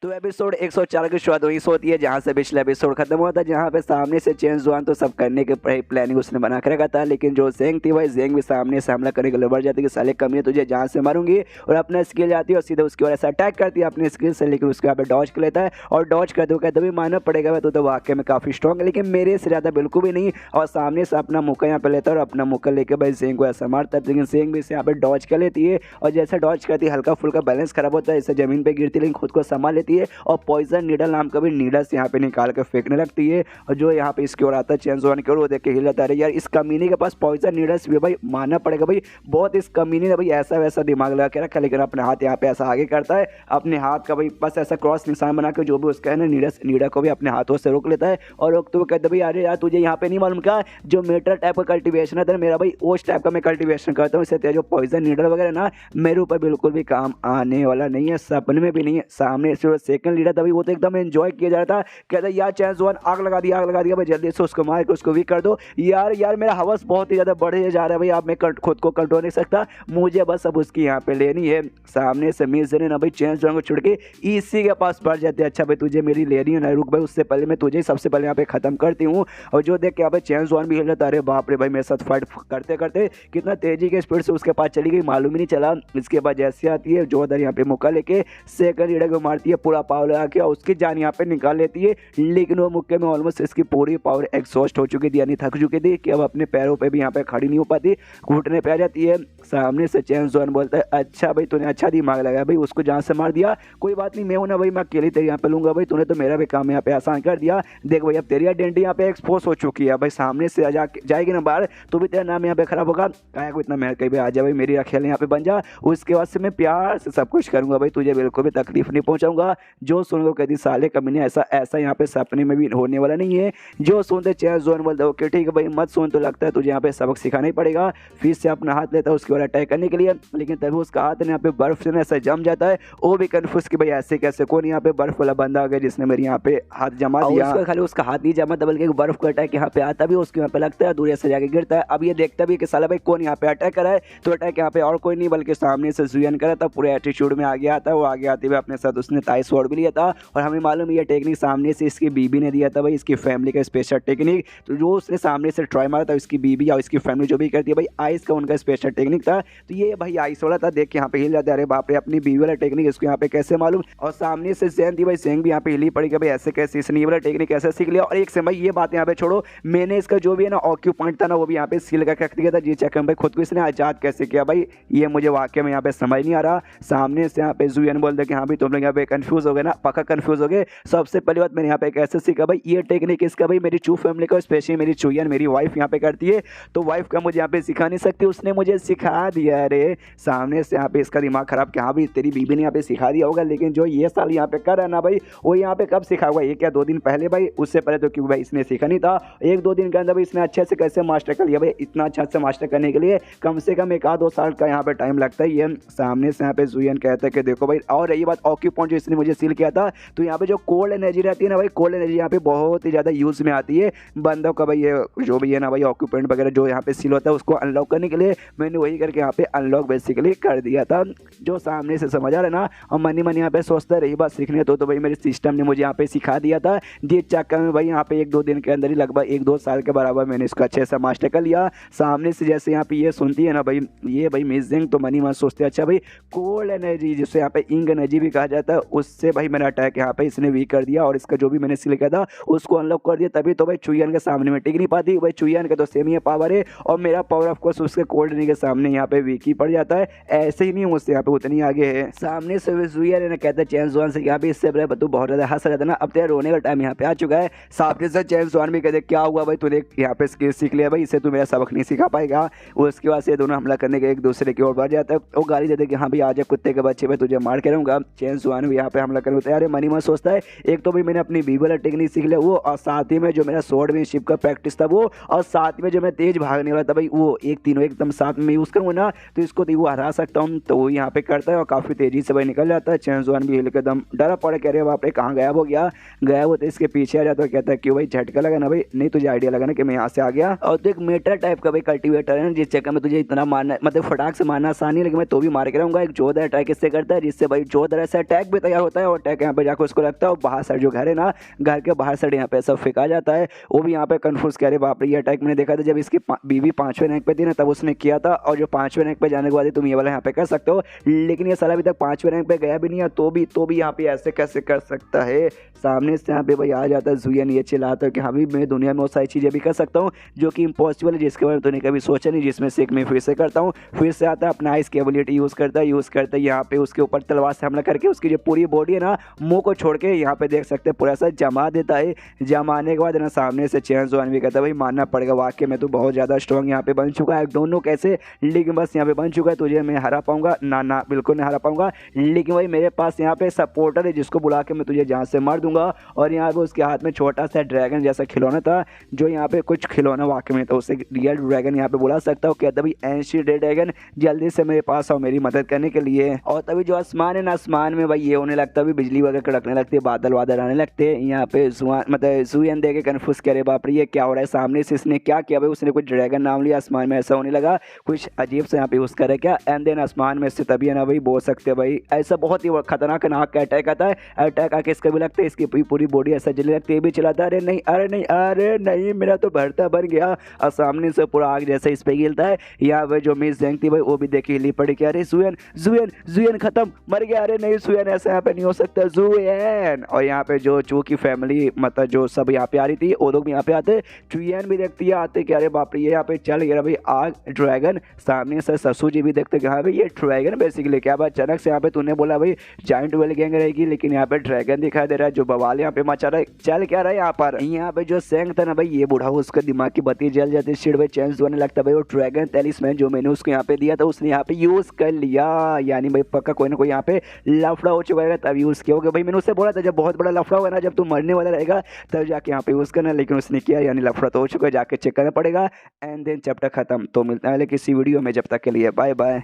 तो एपिसोड 104 की शुरुआत वहीं से होती है जहां से पिछला एपिसोड खत्म हुआ था, जहां पे सामने से चेंज जुआन तो सब करने के प्लानिंग उसने बना के रखा था। लेकिन जो जेंग थी भाई, जेंग भी सामने से हमला करने के लिए बढ़ जाती है कि साले कमी है, तुझे जहां से मारूंगी, और अपना स्किल जाती है और सीधे उसकी वजह से अटैक करती है अपने स्किल से। लेकिन उसके यहाँ पे डॉज कर लेता है और डॉज करते हुए कहते भी मानना पड़ेगा भाई तो वाकई में काफी स्ट्रॉन्ग है, लेकिन मेरे से ज्यादा बिल्कुल भी नहीं। और सामने से अपना मुक्का यहाँ पे लेता है और अपना मुक्का लेकर भाई जेंग को ऐसा मारता है, लेकिन जेंग भी इसे यहाँ पे डॉज कर लेती है। और जैसे डॉज करती है हल्का फुल्का बैलेंस खराब होता है, इसे जमीन पे गिरती है लेकिन खुद को संभाल लेती है और पॉइजन नीडल नाम का भी नीडल से यहाँ पे निकाल कर फेंकने लगती है। और जो यहाँ पे इसकी ओर आता है चेंज जुआन की ओर, वो देख के हिल जाता है, यार इस कमीने के पास पॉइजन नीडल्स भी भाई, मानना पड़ेगा भाई बहुत इस कमीने ने भाई ऐसा वैसा दिमाग लगा के रखा। लेकिन अपने हाथ यहाँ पे ऐसा आगे करता है, अपने हाथ का भाई बस ऐसा क्रॉस निशान बना के जो भी उसका है ना नीडल को भी अपने हाथों से रोक लेता है। और रोकते हुए कहते भाई अरे यार तुझे यहाँ पे नहीं मालूम क्या, जो मेटल टाइप का कल्टीवेशन है मेरा भाई उस टाइप का मैं कल्टीवेशन करता हूँ, इससे तेरा जो पॉइजन नीडल वगैरह ना मेरे ऊपर बिल्कुल भी काम आने वाला नहीं है, सपने में भी नहीं है। सामने से सेकंड लीडर था भाई, वो तो एकदम एंजॉय किया जा रहा था, कहता यार चैंस वन आग लगा दिया भाई, जल्दी से उसको मार के उसको वीक कर दो। यार मेरा हवस बहुत ही ज़्यादा बढ़े जा रहा है भाई, अब मैं खुद को कंट्रोल नहीं सकता, मुझे बस अब उसकी यहाँ पे लेनी है। सामने से मिस ने ना भाई चैंस वन को छोड़ के इसी के पास बढ़ जाते हैं, अच्छा भाई तुझे मेरी लेनी है ना, रुक भाई उससे पहले मैं तुझे सबसे पहले यहाँ पे खत्म करती हूँ। और जो देख के यहाँ पे चैंस वन भी हिल जाता है, अरे बाप रे भाई मेरे साथ फाइट करते करते कितना तेजी के स्पीड से उसके पास चली गई मालूम ही नहीं चला। इसके बाद जैसे आती है जोधर यहाँ पे मुक्का लेके सेकंड लीडर को मारती है पूरा पावर लगा के, उसकी जान यहाँ पे निकाल लेती है। लेकिन वो मुक्के में ऑलमोस्ट इसकी पूरी पावर एग्जॉस्ट हो चुकी थी, यानी थक चुकी थी कि अब अपने पैरों पे भी यहाँ पे खड़ी नहीं हो पाती, घुटने पे आ जाती है। सामने से चैन जोन बोलता है अच्छा भाई तूने अच्छा दिमाग लगाया भाई, उसको जान से मार दिया, कोई बात नहीं मैं हूं ना भाई, मैं अकेले तेरे यहाँ पे लूंगा भाई, तूने तो मेरा भी काम यहाँ पे आसान कर दिया। देख भाई अब तेरी आइडेंटिटी यहाँ पे एक्सपोज हो चुकी है भाई, सामने से जाएगी ना बाहर तो भी तेरा नाम यहाँ पे खराब होगा, क्या को इतना मेहनत कहीं पे आ जाए भाई, मेरी अकेले यहाँ पे बन जा, उसके बाद से मैं प्यार से सब कुछ करूंगा भाई, तुझे बिल्कुल भी तकलीफ नहीं पहुंचाऊंगा। जो सुन कहती साले कमीने ऐसा ऐसा यहाँ पे सपने में भी होने वाला नहीं है। जो सुनते चैन जोन बोलते ओके ठीक है भाई मत सुन, तो लगता है तुझे यहाँ पे सबक सिखाना ही पड़ेगा। फिर से अपना हाथ लेता है उसके बाद अटैक करने के लिए, लेकिन तभी उसका हाथ यहाँ पे बर्फ से ऐसा जम जाता है, वो भी कन्फ्यूज कि भाई ऐसे कैसे, कौन यहाँ पे बर्फ वाला बंदा आ गया जिसने मेरे यहाँ पे हाथ जमा दिया। उसका खाली उसका हाथ नहीं जमा था बल्कि बर्फ का अटैक यहाँ पे आता भी उसके यहाँ पे लगता है, दूर से जाके गिरता है। अब ये देखता भी कि साला भाई कौन यहाँ पे अटैक करा है, तो अटैक यहाँ पे और कोई नहीं बल्कि सामने से जुयन करा था, पूरे एटीट्यूड में आ गया था। वो आगे आते हुए अपने साथ उसने ताई स्वॉर्ड भी लिया था, और हमें मालूम है ये टेक्निक सामने से इसकी बीबी ने दिया था भाई, इसकी फैमिली का स्पेशल टेक्निक। तो जो उसने सामने से ट्राई मारा था इसकी बीबी या इसकी फैमिली जो भी करती है भाई, आइस का उनका स्पेशल टेक्निक था। तो ये भाई आइस वाला था, देख के यहाँ पे हिल जाता है, अरे बाप रे अपनी बीबी वाला टेक्निक इसको यहाँ पे कैसे मालूम। और सामने से जैन थी भाई, सेंग भी यहाँ पे हिली पड़ी भाई, ऐसे कैसे इसने ये वाला टेक्निक कैसे सीख लिया। और एक से भाई ये बात यहाँ पे छोड़ो, मैंने इसका जो भी है ना ऑक्यू पॉइंट था ना वो भी यहाँ पे सील करके रख दिया था, जी चेक भाई खुद को इसने आजाद कैसे किया भाई, ये मुझे वाकई में यहाँ पे समझ नहीं आ रहा। सामने से यहाँ पे जुयन बोल दे कि हाँ भाई तुम लोग यहाँ पे कंफ्यूज हो गए ना, पक्का कंफ्यूज हो गए। सबसे पहली बात मैंने यहाँ पे कैसे सीखा भाई, ये टेक्निक इसका भाई मेरी चू फैमिली का स्पेशली मेरी चुयन मेरी वाइफ यहाँ पे करती है, तो वाइफ का मुझे यहाँ पे सिखा नहीं सकती, उसने मुझे सिखा दिया। अरे सामने से यहाँ पे इसका दिमाग खराब कि हाँ भाई तेरी बीबी ने यहाँ पे सिखा दिया होगा, लेकिन जो ये साल यहाँ पे कर रहा है ना भाई, वो यहाँ पे कब सिखा हुआ, ये क्या 2 दिन पहले भाई, उससे पहले तो क्योंकि भाई इसने सीखा नहीं था। 1-2 दिन के अंदर भाई इसने अच्छे से कैसे मास्टर कर लिया भाई, इतना अच्छा से मास्टर करने के लिए कम से कम 1-2 साल का यहाँ पे टाइम लगता ही है। सामने से यहाँ पे जुयन कहता है कि देखो भाई, और रही बात ऑक्यू पॉइंट जो इसने मुझे सील किया था, तो यहाँ पे जो कोल्ड एनर्जी रहती है ना भाई, कोल्ड एनर्जी यहाँ पे बहुत ही ज़्यादा यूज में आती है बंदों का भाई, ये जो भी है ना भाई ऑक्यू पॉइंट वगैरह जो यहाँ पे सील होता है उसको अनलॉक करने के लिए मैंने वही करके यहाँ पे अनलॉक बेसिकली कर दिया था। जो सामने से समझ आ रहा है ना, और मनी यहाँ पे सोचता रही बात सीखने तो भाई मेरे सिस्टम ने मुझे यहाँ पे सिखा दिया था, जिस चक्कर में भाई यहाँ पे 1-2 दिन के अंदर ही लगभग 1-2 साल के बराबर मैंने इसको अच्छे से मास्टर कर लिया। सामने से जैसे यहाँ पे ये सुनती है ना भाई, ये भाई मिजिंग तो मनी सोचते हैं अच्छा भाई कोल्ड एनर्जी जिससे यहाँ पे इंग एनर्जी भी कहा जाता है, उससे भाई मेरा अटैक यहाँ पे इसने वीक कर दिया, और इसका जो भी मैंने सील किया था उसको अनलॉक कर दिया, तभी तो भाई चुयन के सामने में टिक नहीं पाती भाई, चुयन का तो सेम ही पावर है, और मेरा पावर ऑफ कोर्स उसके कोल्ड एनर्जी के सामने यहाँ पे वीक ही पड़ जाता है, ऐसे ही नहीं मुझसे यहाँ पे उतनी आगे है। सामने से जुयन ने कहता है चैन जुआन से यहाँ पे इससे पहले तू बहुत ज्यादा हंस रहा था ना, अब तेरा रोने का टाइम यहाँ पे आ चुका है। सामने से चैन जुआन भी कहते क्या हुआ भाई, तूने यहाँ पे स्किल सीख लिया भाई, इससे तू मेरा सबक नहीं सिखा पाएगा। उसके बाद से दोनों हमला करने के एक दूसरे की ओर बढ़ जाता है, वो गाली देते कि हाँ भाई आजा कुत्ते के बच्चे भाई तुझे मार के रहूंगा। चैन जुआन भी यहाँ पे हमला करने होता है, अरे मनी मन सोचता है एक तो भाई मैंने अपनी बीवी वाला टेक्निक सीख लिया वो, और साथ ही में जो मेरा स्वॉर्डमैनशिप का प्रैक्टिस था वो, और साथ में जो मैं तेज भागने वाला था भाई वो, एक तीनों एकदम साथ में यूज करूंगा ना तो इसको वो हरा सकता हूँ, तो वो यहाँ पे करता है और काफी तेजी से भाई निकल जाता है। चैन जुआन भी हिल के दम डरा पड़ा, कह रहे बाप रे कहाँ गायब हो गया, गायब होते इसके पीछे आ जाता है, कहता है क्यों भाई झटका लगा ना भाई, नहीं तुझे आइडिया लगा ना कि मैं यहाँ से आ गया। और तो एक मेटर टाइप का भाई कल्टीवेटर है ना, जिस चक्कर में तुझे इतना मारना मतलब फटाक से मारना आसान है, लेकिन मैं तो भी मार के रहूंगा। एक जोधर अटैक इससे करता है जिससे भाई जोधर ऐसा अटैक भी तैयार होता है और अटैक यहाँ पे जाकर उसको लगता है और बाहर साइड जो घर है ना, घर के बाहर साइड यहाँ पे सब फेंका जाता है। वो भी यहाँ पे कन्फ्यूज कह रहे बाप रे, ये अटैक मैंने देखा था जब इसकी बीवी 5वें रैंक पे थी ना, तब उसने किया था, और जो 5वें रैंक पे जाने के बाद तुम ये वाला यहाँ पे कर सकते हो। लेकिन ये साला अभी तक 5वें रैंक पे गया भी नहीं है, तो भी यहाँ पे ऐसे कैसे कर सकता है। सामने से यहाँ पे भाई आ जाता है जुयन, ये चिल्लाता है कि हाँ भी मैं दुनिया में बहुत सारी चीज़ें भी कर सकता हूँ जो कि इम्पॉसिबल है, जिसके बारे में तूने कभी सोचा नहीं, जिसमें से एक मैं फिर से करता हूँ। फिर से आता है अपना आइस की एबिलिटी यूज़ करता है यहाँ पे उसके ऊपर तलवार से हमला करके उसकी जो पूरी बॉडी है ना, मुंह को छोड़ के यहाँ पे देख सकते हैं पूरा सा जमा देता है। जमाने के बाद ना सामने से चेंज वन भी कहता है भाई मानना पड़ेगा वाकई में तो बहुत ज़्यादा स्ट्रॉन्ग यहाँ पे बन चुका है, डोंट नो कैसे, लेकिन बस यहाँ पे बन चुका है, तुझे मैं हरा पाऊंगा ना बिल्कुल नहीं हरा पाऊंगा। लेकिन भाई मेरे पास यहाँ पे सपोर्टर है जिसको बुला के मैं तुझे जहाँ से मार दूंगा। और यहाँ पे उसके हाथ में छोटा सा ड्रैगन जैसा खिलौना था, जो यहाँ पे कुछ खिलौना वाकई में था, उसे रियल ड्रैगन यहाँ पे बुला सकता हूँ। कहता भाई एंशिएंट ड्रैगन जल्दी से मेरे पास आओ मेरी मदद करने के लिए। और तभी जो आसमान है ना, आसमान में भाई ये होने लगता है, बिजली वगैरह कड़कने लगती है, बादल आने लगते हैं। यहाँ पे मतलब जुयन देखे कन्फ्यूज करे बाप रे ये क्या हो रहा है, सामने से इसने क्या किया भाई, उसने कुछ ड्रैगन नाम लिया, आसमान में ऐसा होने लगा, कुछ अजीब से यहाँ पे यूज़ करे क्या। एंड देन आसमान में से तभी है ना भाई बोल सकते हैं भाई ऐसा बहुत ही खतरनाक नाक का अटैक आता है। अटैक आके इसका भी लगता है, इसकी पूरी बॉडी ऐसा जलने लगती है, भी चलाता है, अरे नहीं मेरा तो भरता बन गया। और सामने से पूरा आग जैसा इस पे गिरता है। यहाँ पे जो मिस जेंग थी भाई वो भी देखी हिली पड़ी कि अरे जुयन खत्म, मर गया, अरे नहीं जुयन ऐसा यहाँ पे नहीं हो सकता जुयन। और यहाँ पे जो चू की फैमिली मतलब जो सब यहाँ पे आ रही थी वो लोग भी यहाँ पे आते, जुयन भी देखती है आते कि अरे बाप रे ये यहाँ पे चल गया भाई आग ड्रैगन। सामने से ससु जी भी देखते कि हाँ भाई ये ड्रैगन बेसिकली क्या बात। अचानक से यहाँ पे तूने बोला भाई जाइंट वेल गैंग रहेगी, लेकिन यहाँ पे ड्रैगन दिखाई दे रहा है, जो बवाल यहाँ पे मचा रहा है, चल क्या रहा है यहाँ पर। यहाँ पे जो सेंग था ना भाई ये बूढ़ा उसका दिमाग की बत्ती जल जाती है, सिर में चेंज होने लगता है भाई। वो ड्रैगन टेलिस्मैन जो मैंने उसको यहाँ पे दिया था उसने यहाँ पे यूज कर लिया, यानी भाई पक्का कोई ना कोई यहाँ पे लफड़ा हो चुका है तब यूज किया होगा। भाई मैंने उससे बोला था जब बहुत बड़ा लफड़ा होगा ना, जब तू मरने वाला रहेगा तब जाके यहाँ पे यूज करना, लेकिन उसने किया, यानी लफड़ा तो हो चुका है, जाके चेक करना पड़ेगा। एंड देन चैप्टर खत्म। तो मिलता है किसी वीडियो में, जब तक के लिए बाय बाय।